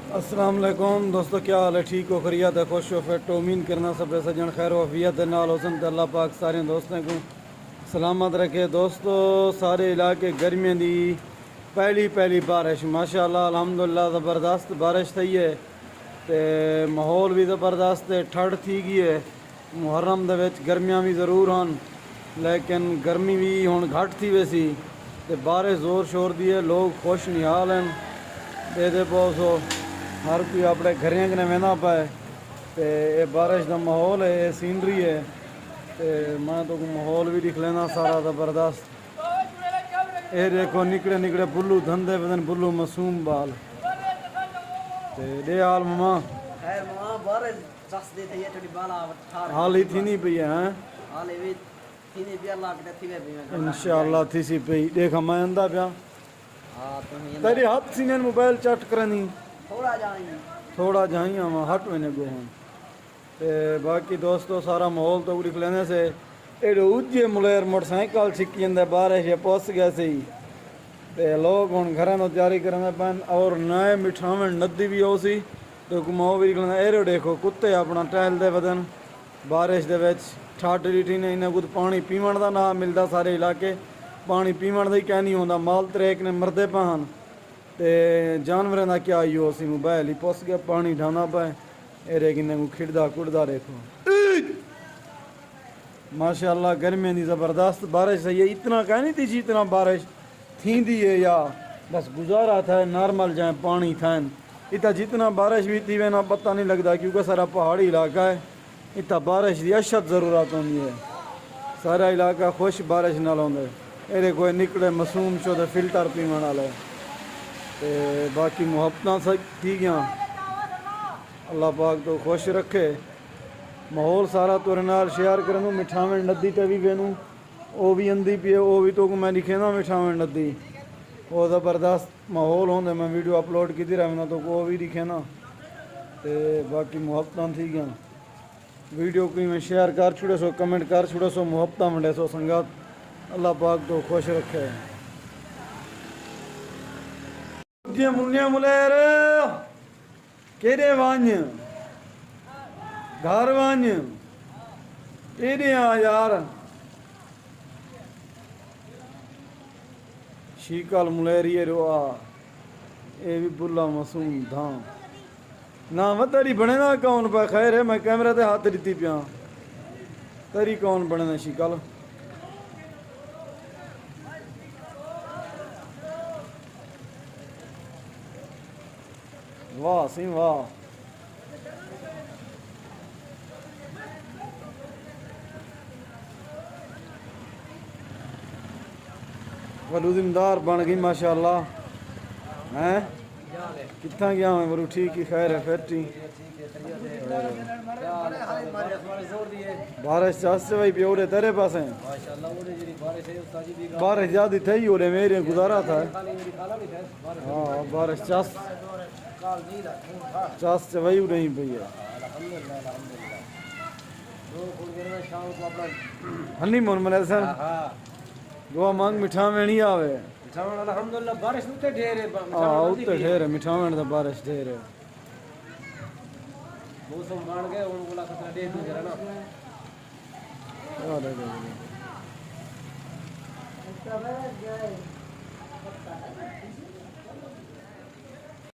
अस्सलाम वालेकुम दोस्तों, क्या हाल है? ठीक हो, खैरियत है, खुश हो, फिट हो? उम्मीद करना सब सजन खैर वफियत नाल हुसन ते अल्लाह पाक सारे दोस्तों को सलामत रखे। दोस्तों, सारे इलाके गर्मियों की पहली बारिश माशाअल्लाह अल्हम्दुलिल्लाह ज़बरदस्त बारिश थी है ते माहौल भी ज़बरदस्त है, ठंड थी गई है। मुहर्रम दे विच गर्मियां भी ज़रूर हैं लेकिन गर्मी भी हुण घट थी वैसी ते बारिश जोर शोर दी है, लोग खुश निहाल हैं। दे बहुत हर कोई अपने घरें कन्नै वहना पाए तो ये बारिश का माहौल है, ये सीनरी है तो मैं तो माहौल भी दिख लेना सारा ज़बरदस्त। ये देखो निकले निकले बुल्लू धंधे बदन बुल्लू मासूम बाल ते दे हाल मामा हाल ही थी नहीं पी है इंशाअल्लाह थी सी पी। देखा मैं आंदा पिया तेरे हाथ सीने मोबाइल चट करनी थोड़ा जाई आवा हट मैंने गो हम ते बाकी दोस्तों सारा माहौल तो लिख लेने से एडो उज्जे मुलेर मोटरसाइकिल छिकी जंदे बारिश पहुंच गए सी ते लोग हुण घरां तो तैयारी करने पैन और नए मिठावण नदी भी हो सी तो घुमाओ भी निकलना। एरो देखो कुत्ते अपना टहलते बदन बारिश दे विच ठट रीठी ने इन्हें कुछ पानी पीवन का ना मिलता। सारे इलाके पानी पीवन का ही क्या नहीं होंदा, माल तरेक ने मरदे पान ते जानवरों का क्या ही हो सी मोबाइल ही पुस गया पानी ढाना पाए। एरे किन्ने को खिड़दा कुड़दा देखो माशाअल्लाह गर्मियों की ज़बरदस्त बारिश है। ये इतना कह नहीं थी जी इतना बारिश थी दी है या बस गुजारा था नॉर्मल जाए पानी था इतना जितना बारिश भी थी वे ना पता नहीं लगता क्योंकि सारा पहाड़ी इलाका है। इतना बारिश की अशद ज़रूरत होती है, सारा इलाका खुश बारिश नाल होंगे। एरे कोई निकले मासूम शो फिल्टर पीवन वाले ते बाकी मुहब्बत ठीक हैं। अल्लाह पाक तो खुश रखे माहौल सारा तुरे नाल शेयर करूँ। मिठावण नदी ते भी वेनू वो भी आंदी पी है, वो भी तो मैं लिखे ना मिठावण नदी वो ज़बरदस्त माहौल होंगे। मैं वीडियो अपलोड की रहना तो वो भी दिखे ना ते बाकी मुहब्बत ठीक हैं। वीडियो को मैं शेयर कर छुड़े सो, कमेंट कर छुड़े सो, मुहब्बत मंडे सो संगत। अल्लाह पाक तो खुश रखे। मुन्या मुलेर केड़े वांज घर वांज केड़े आ यार शीकल मुलेरिए रो आ ये भी बुला मासूम धाम ना व तेरी बने ना कौन पा खैर है। मैं कैमरे ते हाथ दिती पिया तेरी कौन बने ना शीकल वाह सी वाह। वलू जिमदार बन गई माशाअल्लाह हैं कितना गया मैं वलू ठीक ही खैर है फिर ठीक बारिश चास भाई प्योरे तेरे पास है बारिश ज्यादा थी हो रहे मेरे गुजारा था। हाँ बारिश चास चास वही नहीं पई है हनी मोन मने सर दुआ मांग मिठावण नहीं आवे अल्हम्दुलिल्लाह बारिश उते ढेर है। हां उते ढेर है मिठावण दा बारिश ढेर है। मौसम बन गए उन बोला खतरा दे दूं जरा ना अरे